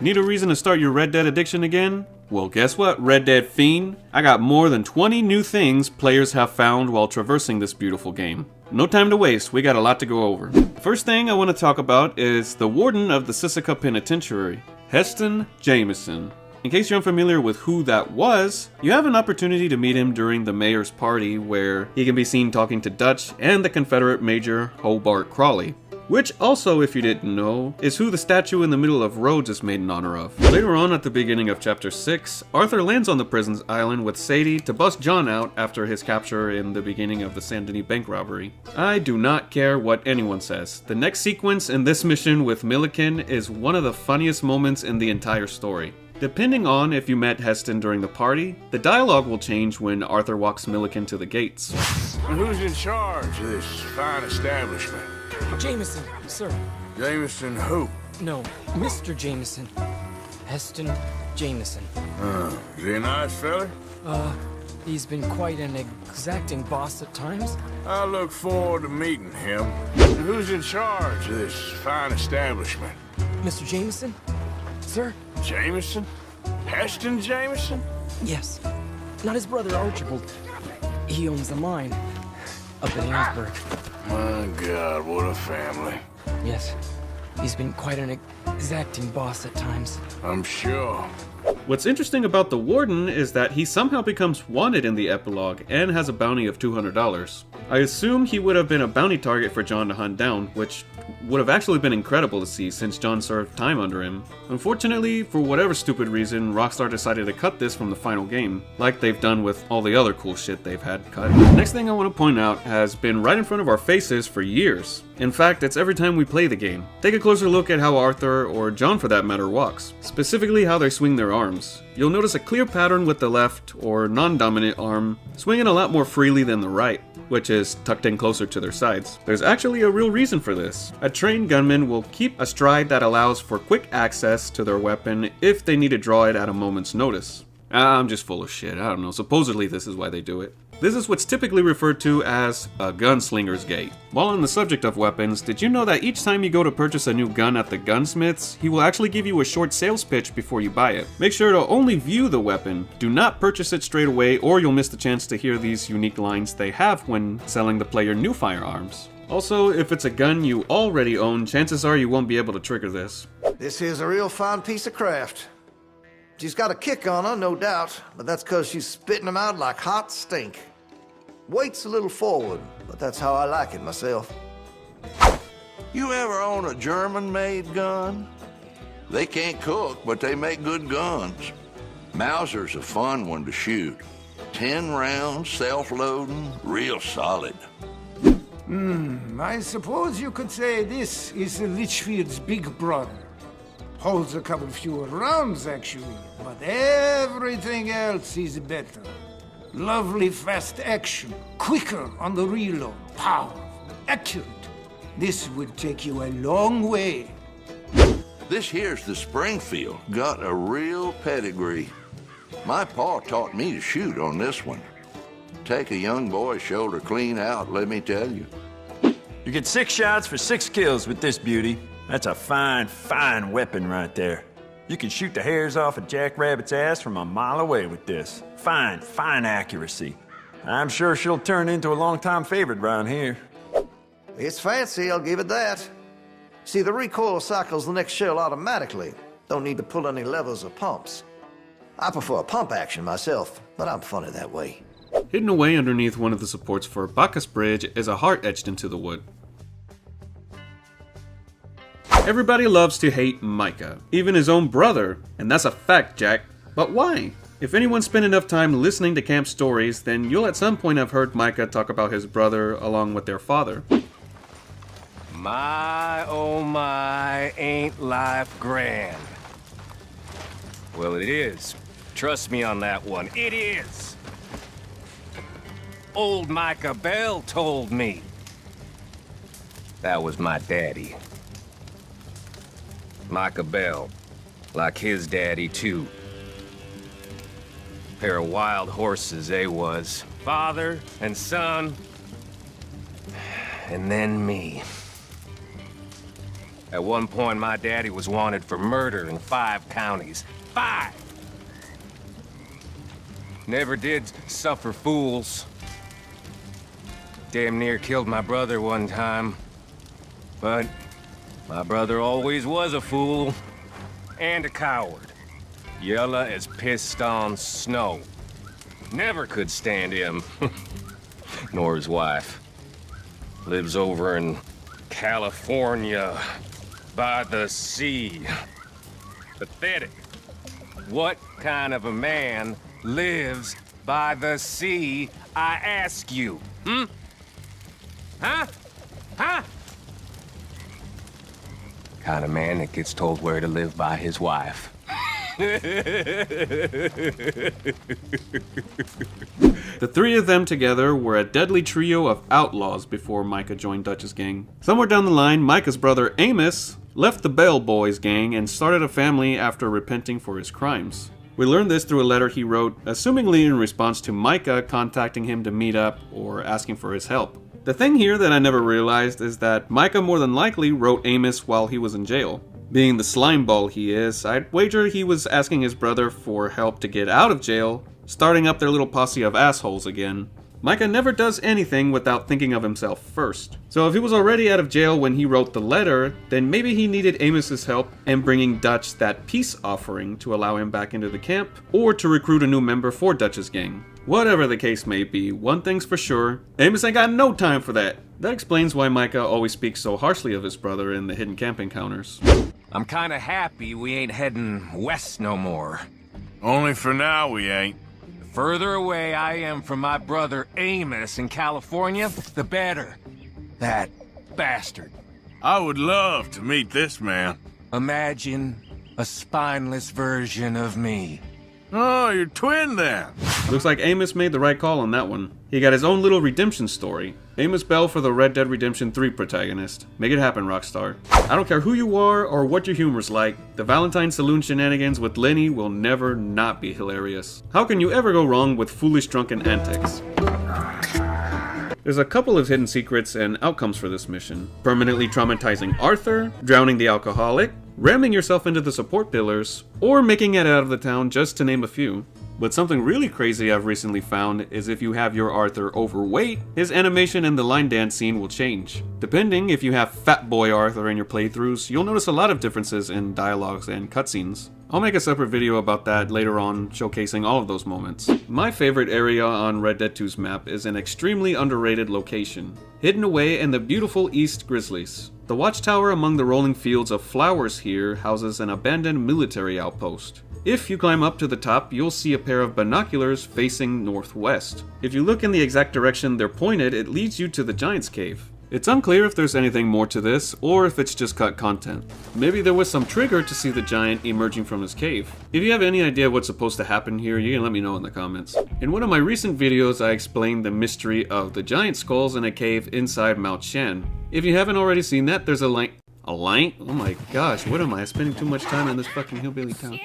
Need a reason to start your Red Dead addiction again? Well, guess what, Red Dead Fiend? I got more than 20 new things players have found while traversing this beautiful game. No time to waste, we got a lot to go over. The first thing I want to talk about is the warden of the Sisika Penitentiary, Heston Jameson. In case you're unfamiliar with who that was, you have an opportunity to meet him during the mayor's party where he can be seen talking to Dutch and the Confederate Major Hobart Crawley. Which also, if you didn't know, is who the statue in the middle of Rhodes is made in honor of. Later on at the beginning of chapter 6, Arthur lands on the prison's island with Sadie to bust John out after his capture in the beginning of the Saint Denis bank robbery. I do not care what anyone says. The next sequence in this mission with Milliken is one of the funniest moments in the entire story. Depending on if you met Heston during the party, the dialogue will change when Arthur walks Milliken to the gates. And who's in charge of this fine establishment? Jameson, sir. Jameson who? No, Mr. Jameson. Heston Jameson. Is he a nice fella? He's been quite an exacting boss at times. I look forward to meeting him. And who's in charge of this fine establishment? Mr. Jameson? Sir? Jameson? Heston Jameson? Yes. Not his brother Archibald. He owns the mine up in Amesburg. My God, what a family. Yes. He's been quite an exacting boss at times. I'm sure. What's interesting about the warden is that he somehow becomes wanted in the epilogue and has a bounty of $200. I assume he would have been a bounty target for John to hunt down, which would have actually been incredible to see since John served time under him. Unfortunately, for whatever stupid reason, Rockstar decided to cut this from the final game, like they've done with all the other cool shit they've had cut. Next thing I want to point out has been right in front of our faces for years. In fact, it's every time we play the game. Take a closer look at how Arthur, or John for that matter, walks. Specifically how they swing their arms. You'll notice a clear pattern with the left, or non-dominant arm, swinging a lot more freely than the right, which is tucked in closer to their sides. There's actually a real reason for this. A trained gunman will keep a stride that allows for quick access to their weapon if they need to draw it at a moment's notice. I'm just full of shit, I don't know, supposedly this is why they do it. This is what's typically referred to as a gunslinger's gait. While on the subject of weapons, did you know that each time you go to purchase a new gun at the gunsmiths, he will actually give you a short sales pitch before you buy it? Make sure to only view the weapon, do not purchase it straight away or you'll miss the chance to hear these unique lines they have when selling the player new firearms. Also, if it's a gun you already own, chances are you won't be able to trigger this. This here's a real fine piece of craft. She's got a kick on her, no doubt, but that's because she's spitting them out like hot stink. Weight's a little forward, but that's how I like it myself. You ever own a German-made gun? They can't cook, but they make good guns. Mauser's a fun one to shoot. 10 rounds, self-loading, real solid. I suppose you could say this is Litchfield's big brother. Holds a couple fewer rounds, actually, but everything else is better. Lovely fast action, quicker on the reload, powerful, accurate. This would take you a long way. This here's the Springfield. Got a real pedigree. My pa taught me to shoot on this one. Take a young boy's shoulder clean out, let me tell you. You get 6 shots for 6 kills with this beauty. That's a fine, fine weapon right there. You can shoot the hairs off a jackrabbit's ass from a mile away with this. Fine, fine accuracy. I'm sure she'll turn into a long-time favorite around here. It's fancy, I'll give it that. See, the recoil cycles the next shell automatically. Don't need to pull any levers or pumps. I prefer a pump action myself, but I'm funny that way. Hidden away underneath one of the supports for Bacchus Bridge is a heart etched into the wood. Everybody loves to hate Micah, even his own brother, and that's a fact, Jack. But why? If anyone spent enough time listening to Camp's stories, then you'll at some point have heard Micah talk about his brother along with their father. My, oh my, ain't life grand. Well, it is. Trust me on that one. It is. Old Micah Bell told me. That was my daddy. Micah Bell, like his daddy, too. Pair of wild horses they was. Father and son. And then me. At one point, my daddy was wanted for murder in 5 counties. 5! Never did suffer fools. Damn near killed my brother one time. But my brother always was a fool. And a coward. Yella as pissed on snow. Never could stand him. Nor his wife. Lives over in California. By the sea. Pathetic. What kind of a man lives by the sea, I ask you? Hmm? Huh? Huh? Kind of man that gets told where to live by his wife. The three of them together were a deadly trio of outlaws before Micah joined Dutch's gang. Somewhere down the line, Micah's brother Amos left the Bell Boys gang and started a family after repenting for his crimes. We learned this through a letter he wrote, assumingly in response to Micah contacting him to meet up or asking for his help. The thing here that I never realized is that Micah more than likely wrote Amos while he was in jail. Being the slimeball he is, I'd wager he was asking his brother for help to get out of jail, starting up their little posse of assholes again. Micah never does anything without thinking of himself first. So if he was already out of jail when he wrote the letter, then maybe he needed Amos's help in bringing Dutch that peace offering to allow him back into the camp, or to recruit a new member for Dutch's gang. Whatever the case may be, one thing's for sure, Amos ain't got no time for that. That explains why Micah always speaks so harshly of his brother in the hidden camp encounters. I'm kinda happy we ain't heading west no more. Only for now we ain't. The further away I am from my brother Amos in California, the better. That bastard. I would love to meet this man. Imagine a spineless version of me. Oh, you're twin then. Looks like Amos made the right call on that one. He got his own little redemption story. Amos Bell for the Red Dead Redemption 3 protagonist. Make it happen, Rockstar. I don't care who you are or what your humor's like, the Valentine Saloon shenanigans with Lenny will never not be hilarious. How can you ever go wrong with foolish drunken antics? There's a couple of hidden secrets and outcomes for this mission. Permanently traumatizing Arthur, drowning the alcoholic, ramming yourself into the support pillars, or making it out of the town, just to name a few. But something really crazy I've recently found is if you have your Arthur overweight, his animation in the line dance scene will change. Depending if you have Fat Boy Arthur in your playthroughs, you'll notice a lot of differences in dialogues and cutscenes. I'll make a separate video about that later on, showcasing all of those moments. My favorite area on Red Dead 2's map is an extremely underrated location, hidden away in the beautiful East Grizzlies. The watchtower among the rolling fields of flowers here houses an abandoned military outpost. If you climb up to the top, you'll see a pair of binoculars facing northwest. If you look in the exact direction they're pointed, it leads you to the Giant's Cave. It's unclear if there's anything more to this, or if it's just cut content. Maybe there was some trigger to see the giant emerging from his cave. If you have any idea what's supposed to happen here, you can let me know in the comments. In one of my recent videos, I explained the mystery of the giant skulls in a cave inside Mount Shan. If you haven't already seen that, there's a link. A link? Oh my gosh, what am I spending too much time in this fucking hillbilly town?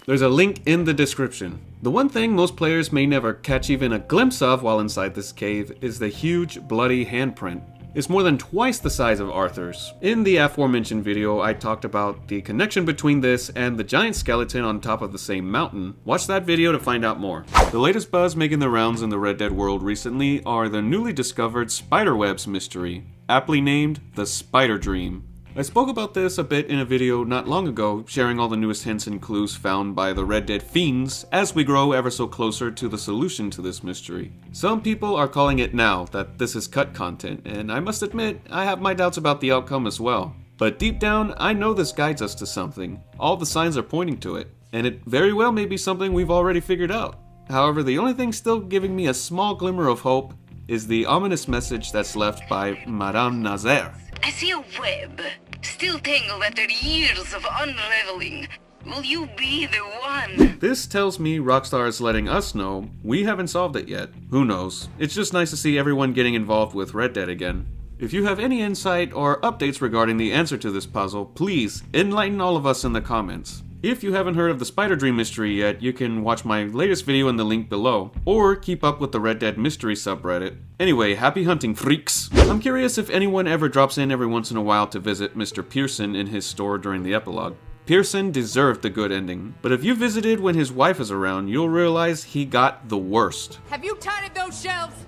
There's a link in the description. The one thing most players may never catch even a glimpse of while inside this cave is the huge, bloody handprint. It's more than twice the size of Arthur's. In the aforementioned video, I talked about the connection between this and the giant skeleton on top of the same mountain. Watch that video to find out more. The latest buzz making the rounds in the Red Dead world recently are the newly discovered Spiderwebs mystery, aptly named the Spider Dream. I spoke about this a bit in a video not long ago, sharing all the newest hints and clues found by the Red Dead fiends as we grow ever so closer to the solution to this mystery. Some people are calling it now that this is cut content, and I must admit, I have my doubts about the outcome as well. But deep down, I know this guides us to something. All the signs are pointing to it, and it very well may be something we've already figured out. However, the only thing still giving me a small glimmer of hope is the ominous message that's left by Madame Nazaire. I see a web, still tangled after years of unraveling. Will you be the one? This tells me Rockstar is letting us know we haven't solved it yet. Who knows? It's just nice to see everyone getting involved with Red Dead again. If you have any insight or updates regarding the answer to this puzzle, please enlighten all of us in the comments. If you haven't heard of the Spider Dream mystery yet, you can watch my latest video in the link below, or keep up with the Red Dead Mystery subreddit. Anyway, happy hunting, freaks! I'm curious if anyone ever drops in every once in a while to visit Mr. Pearson in his store during the epilogue. Pearson deserved the good ending, but if you visited when his wife is around, you'll realize he got the worst. Have you tidied those shelves?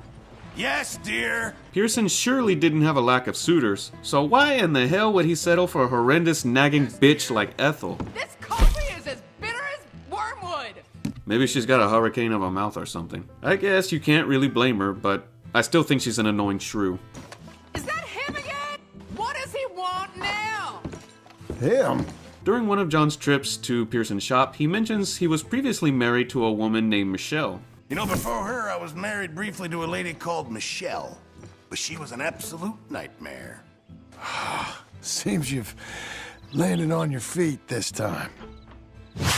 Yes, dear. Pearson surely didn't have a lack of suitors, so why in the hell would he settle for a horrendous nagging bitch like Ethel? This coffee is as bitter as wormwood! Maybe she's got a hurricane of a mouth or something. I guess you can't really blame her, but I still think she's an annoying shrew. Is that him again? What does he want now? Him? During one of John's trips to Pearson's shop, he mentions he was previously married to a woman named Michelle. You know, before her, I was married briefly to a lady called Michelle, but she was an absolute nightmare. Seems you've landed on your feet this time.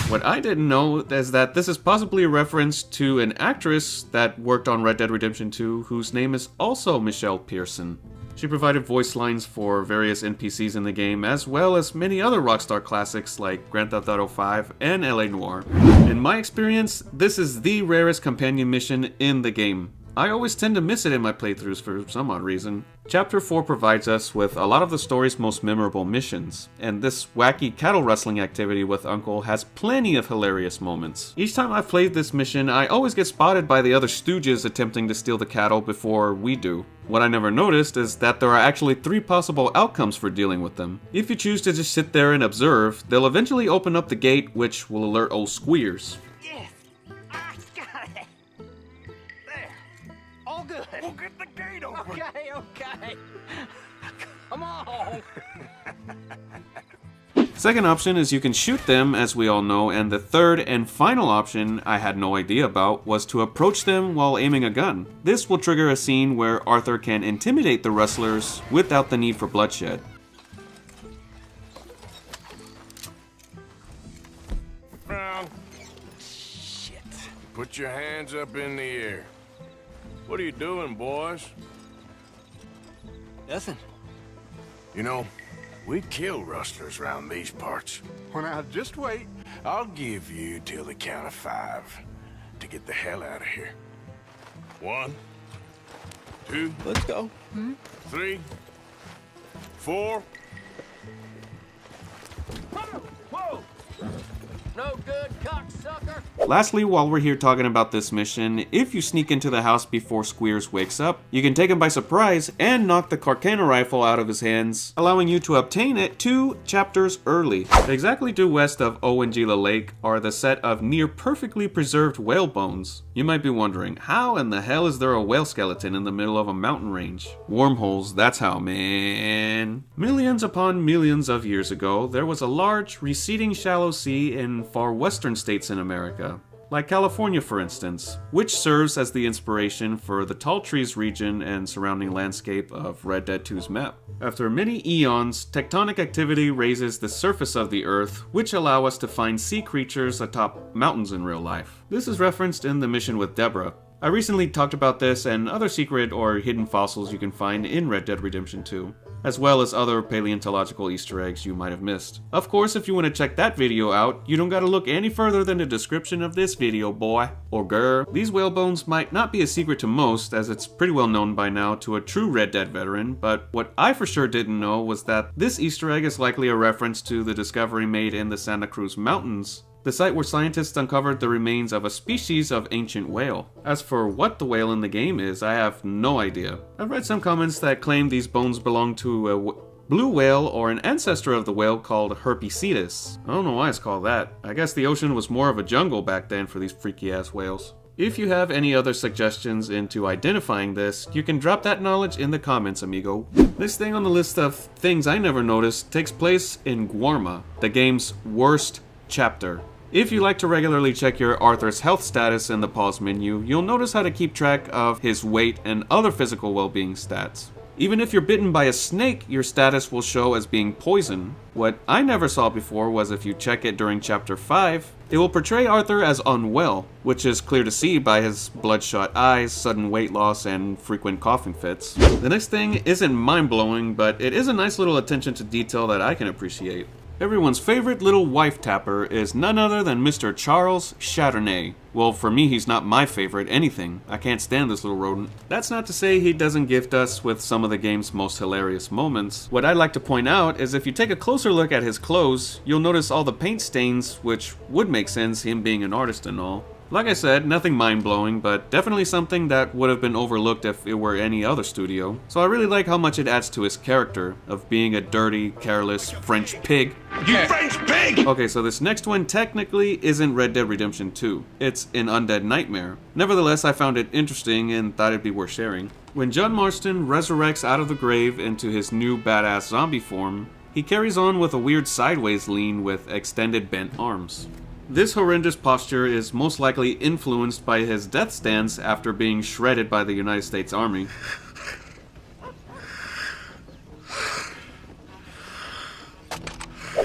What I didn't know is that this is possibly a reference to an actress that worked on Red Dead Redemption 2 whose name is also Michelle Pearson. She provided voice lines for various NPCs in the game, as well as many other Rockstar classics like Grand Theft Auto V and LA Noire. In my experience, this is the rarest companion mission in the game. I always tend to miss it in my playthroughs for some odd reason. Chapter 4 provides us with a lot of the story's most memorable missions, and this wacky cattle rustling activity with Uncle has plenty of hilarious moments. Each time I've played this mission, I always get spotted by the other stooges attempting to steal the cattle before we do. What I never noticed is that there are actually 3 possible outcomes for dealing with them. If you choose to just sit there and observe, they'll eventually open up the gate, which will alert old Squeers. Yes, I got it. There, all good. We'll get the gate open. Okay. Come on. Second option is you can shoot them, as we all know, and the third and final option I had no idea about was to approach them while aiming a gun. This will trigger a scene where Arthur can intimidate the rustlers without the need for bloodshed. Brown. Shit. Put your hands up in the air. What are you doing, boys? Nothing. You know, we kill rustlers around these parts. Well, now, just wait. I'll give you till the count of 5 to get the hell out of here. 1, 2, Let's go. 3, 4. Whoa! No good, cocksucker. Lastly, while we're here talking about this mission, if you sneak into the house before Squeers wakes up, you can take him by surprise and knock the Carcana rifle out of his hands, allowing you to obtain it 2 chapters early. Exactly due west of Owangila Lake are the set of near perfectly preserved whale bones. You might be wondering, how in the hell is there a whale skeleton in the middle of a mountain range? Wormholes, that's how, man. Millions upon millions of years ago, there was a large, receding shallow sea in far western states in America, like California for instance, which serves as the inspiration for the Tall Trees region and surrounding landscape of Red Dead 2's map. After many eons, tectonic activity raises the surface of the earth, which allow us to find sea creatures atop mountains in real life. This is referenced in the mission with Deborah. I recently talked about this and other secret or hidden fossils you can find in Red Dead Redemption 2, as well as other paleontological Easter eggs you might have missed. Of course, if you want to check that video out, you don't gotta look any further than the description of this video, boy or girl. These whale bones might not be a secret to most, as it's pretty well known by now to a true Red Dead veteran, but what I for sure didn't know was that this Easter egg is likely a reference to the discovery made in the Santa Cruz Mountains, the site where scientists uncovered the remains of a species of ancient whale. As for what the whale in the game is, I have no idea. I've read some comments that claim these bones belong to a blue whale or an ancestor of the whale called Herpesitus. I don't know why it's called that. I guess the ocean was more of a jungle back then for these freaky ass whales. If you have any other suggestions into identifying this, you can drop that knowledge in the comments, amigo. This thing on the list of things I never noticed takes place in Guarma, the game's worst chapter. If you like to regularly check your Arthur's health status in the pause menu, you'll notice how to keep track of his weight and other physical well-being stats. Even if you're bitten by a snake, your status will show as being poison. What I never saw before was if you check it during Chapter 5, it will portray Arthur as unwell, which is clear to see by his bloodshot eyes, sudden weight loss, and frequent coughing fits. The next thing isn't mind-blowing, but it is a nice little attention to detail that I can appreciate. Everyone's favorite little wife tapper is none other than Mr. Charles Chardonnay. Well, for me, he's not my favorite anything. I can't stand this little rodent. That's not to say he doesn't gift us with some of the game's most hilarious moments. What I'd like to point out is if you take a closer look at his clothes, you'll notice all the paint stains, which would make sense, him being an artist and all. Like I said, nothing mind-blowing, but definitely something that would have been overlooked if it were any other studio. So I really like how much it adds to his character, of being a dirty, careless French pig. You French pig! Okay, so this next one technically isn't Red Dead Redemption 2. It's an Undead Nightmare. Nevertheless, I found it interesting and thought it'd be worth sharing. When John Marston resurrects out of the grave into his new badass zombie form, he carries on with a weird sideways lean with extended bent arms. This horrendous posture is most likely influenced by his death stance after being shredded by the United States Army.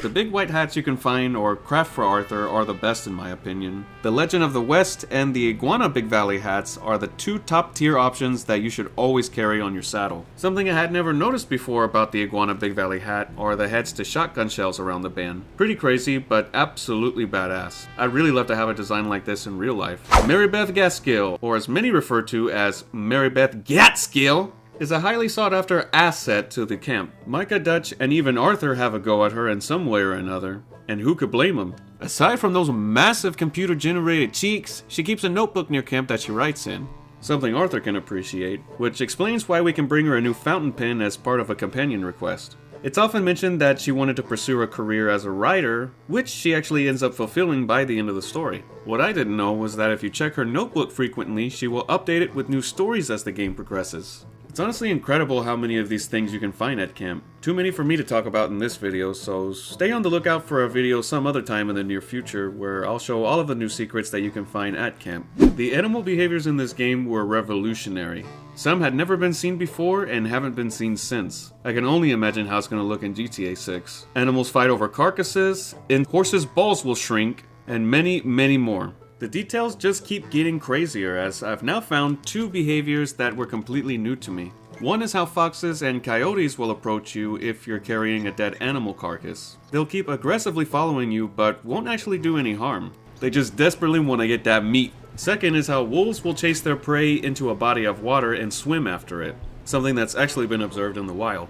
The big white hats you can find or craft for Arthur are the best in my opinion. The Legend of the West and the Iguana Big Valley hats are the two top tier options that you should always carry on your saddle. Something I had never noticed before about the Iguana Big Valley hat are the heads to shotgun shells around the band. Pretty crazy, but absolutely badass. I'd really love to have a design like this in real life. Marybeth Gaskill, or as many refer to as Marybeth Gatskill, is a highly sought after asset to the camp. Micah, Dutch, and even Arthur have a go at her in some way or another, and who could blame them? Aside from those massive computer generated cheeks, she keeps a notebook near camp that she writes in. Something Arthur can appreciate, which explains why we can bring her a new fountain pen as part of a companion request. It's often mentioned that she wanted to pursue a career as a writer, which she actually ends up fulfilling by the end of the story. What I didn't know was that if you check her notebook frequently, she will update it with new stories as the game progresses. It's honestly incredible how many of these things you can find at camp. Too many for me to talk about in this video, so stay on the lookout for a video some other time in the near future where I'll show all of the new secrets that you can find at camp. The animal behaviors in this game were revolutionary. Some had never been seen before and haven't been seen since. I can only imagine how it's going to look in GTA 6. Animals fight over carcasses, and horses' balls will shrink, and many, many more. The details just keep getting crazier as I've now found two behaviors that were completely new to me. One is how foxes and coyotes will approach you if you're carrying a dead animal carcass. They'll keep aggressively following you but won't actually do any harm. They just desperately want to get that meat. Second is how wolves will chase their prey into a body of water and swim after it. Something that's actually been observed in the wild.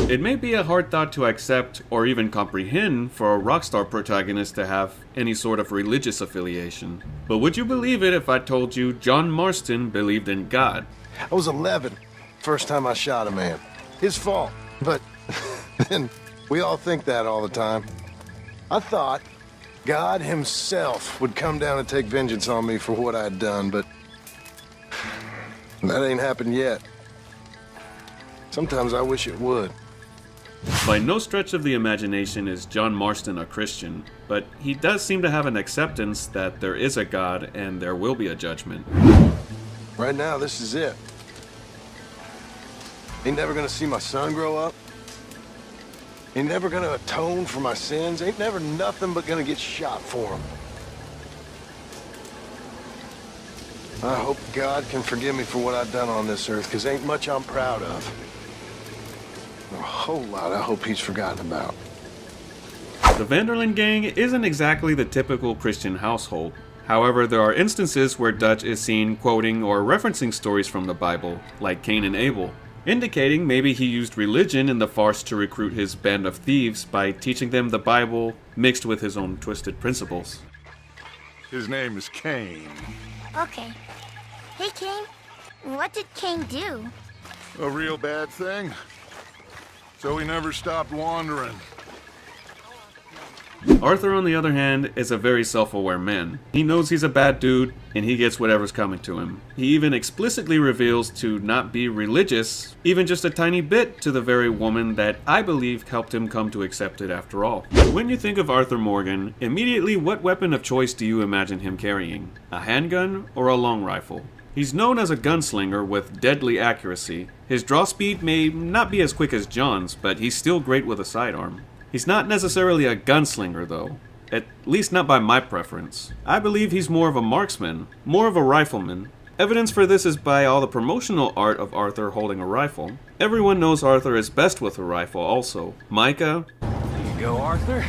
It may be a hard thought to accept or even comprehend for a Rockstar protagonist to have any sort of religious affiliation. But would you believe it if I told you John Marston believed in God? I was 11, first time I shot a man. His fault, but then we all think that all the time. I thought God himself would come down and take vengeance on me for what I'd done, but that ain't happened yet. Sometimes I wish it would. By no stretch of the imagination is John Marston a Christian, but he does seem to have an acceptance that there is a God and there will be a judgment. Right now, this is it. Ain't never gonna see my son grow up. Ain't never gonna atone for my sins. Ain't never nothing but gonna get shot for them. I hope God can forgive me for what I've done on this earth, because ain't much I'm proud of. A whole lot I hope he's forgotten about. The Vanderlyn gang isn't exactly the typical Christian household. However, there are instances where Dutch is seen quoting or referencing stories from the Bible, like Cain and Abel, indicating maybe he used religion in the farce to recruit his band of thieves by teaching them the Bible mixed with his own twisted principles. His name is Cain. Okay. Hey, Cain. What did Cain do? A real bad thing. So he never stopped wandering. Arthur, on the other hand, is a very self-aware man. He knows he's a bad dude, and he gets whatever's coming to him. He even explicitly reveals to not be religious, even just a tiny bit, to the very woman that I believe helped him come to accept it after all. When you think of Arthur Morgan, immediately what weapon of choice do you imagine him carrying? A handgun or a long rifle? He's known as a gunslinger with deadly accuracy. His draw speed may not be as quick as John's, but he's still great with a sidearm. He's not necessarily a gunslinger though, at least not by my preference. I believe he's more of a marksman, more of a rifleman. Evidence for this is by all the promotional art of Arthur holding a rifle. Everyone knows Arthur is best with a rifle also. Micah. Here you go, Arthur.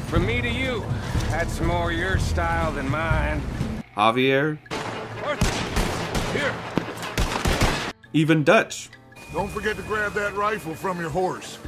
From me to you. That's more your style than mine. Javier. Arthur, here. Even Dutch. Don't forget to grab that rifle from your horse.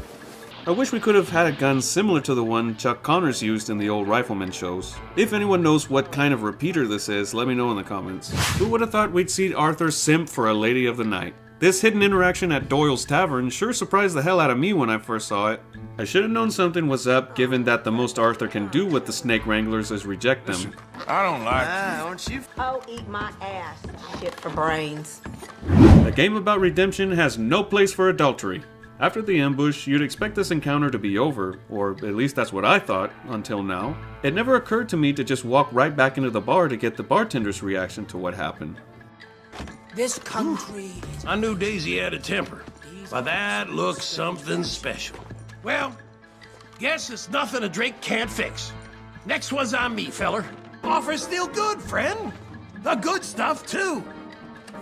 I wish we could have had a gun similar to the one Chuck Connors used in the old Rifleman shows. If anyone knows what kind of repeater this is, let me know in the comments. Who would have thought we'd see Arthur simp for a lady of the night? This hidden interaction at Doyle's Tavern sure surprised the hell out of me when I first saw it. I should have known something was up, given that the most Arthur can do with the Snake Wranglers is reject them. I don't like don't you? Oh, eat my ass. Shit for brains. A game about redemption has no place for adultery. After the ambush, you'd expect this encounter to be over, or at least that's what I thought, until now. It never occurred to me to just walk right back into the bar to get the bartender's reaction to what happened. This country. I knew Daisy had a temper, but that looks something special. Well, guess it's nothing a drink can't fix. Next one's on me, feller. Offer's still good, friend. The good stuff, too.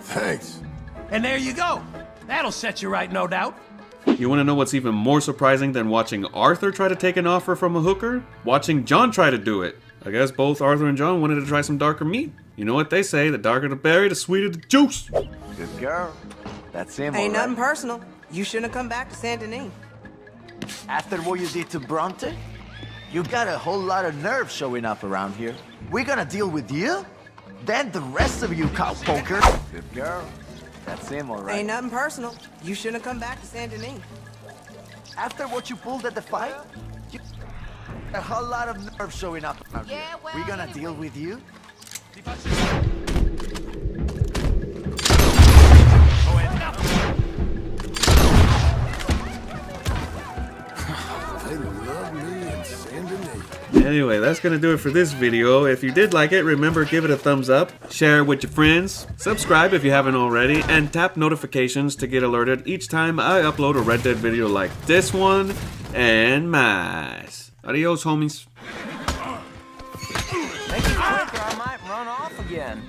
Thanks. And there you go. That'll set you right, no doubt. You want to know what's even more surprising than watching Arthur try to take an offer from a hooker? Watching John try to do it. I guess both Arthur and John wanted to try some darker meat. You know what they say, the darker the berry, the sweeter the juice. Good girl. That's him, Ain't all right. nothing personal. You shouldn't have come back to Saint Denis. After what you did to Bronte, you got a whole lot of nerve showing up around here. We're gonna deal with you? Then the rest of you cowpoker. Good girl. That's him, all right. Ain't nothing personal. You shouldn't have come back to Saint Denis. After what you pulled at the fight, you a whole lot of nerve showing up around here. well, We're gonna deal with you? They love me in Saint Denis. Anyway, that's gonna do it for this video. If you did like it, remember, give it a thumbs up, share it with your friends, subscribe if you haven't already, and tap notifications to get alerted each time I upload a Red Dead video like this one, and más. Adios, homies. Make it quicker, I might run off again.